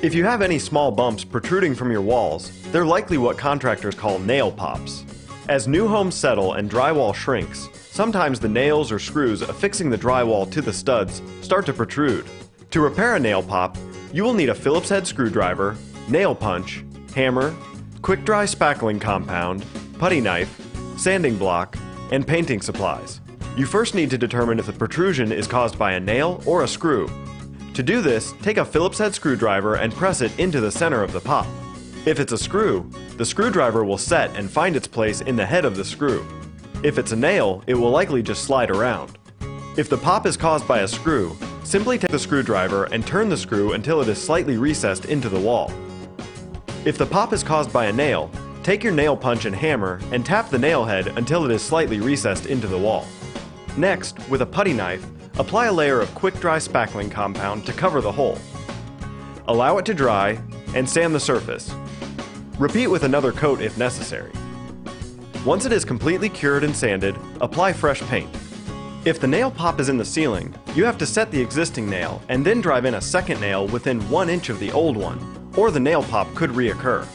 If you have any small bumps protruding from your walls, they're likely what contractors call nail pops. As new homes settle and drywall shrinks, sometimes the nails or screws affixing the drywall to the studs start to protrude. To repair a nail pop, you will need a Phillips head screwdriver, nail punch, hammer, quick-dry spackling compound, putty knife, sanding block, and painting supplies. You first need to determine if the protrusion is caused by a nail or a screw. To do this, take a Phillips head screwdriver and press it into the center of the pop. If it's a screw, the screwdriver will set and find its place in the head of the screw. If it's a nail, it will likely just slide around. If the pop is caused by a screw, simply take the screwdriver and turn the screw until it is slightly recessed into the wall. If the pop is caused by a nail, take your nail punch and hammer and tap the nail head until it is slightly recessed into the wall. Next, with a putty knife, apply a layer of quick-dry spackling compound to cover the hole. Allow it to dry and sand the surface. Repeat with another coat if necessary. Once it is completely cured and sanded, apply fresh paint. If the nail pop is in the ceiling, you have to set the existing nail and then drive in a second nail within 1 inch of the old one, or the nail pop could reoccur.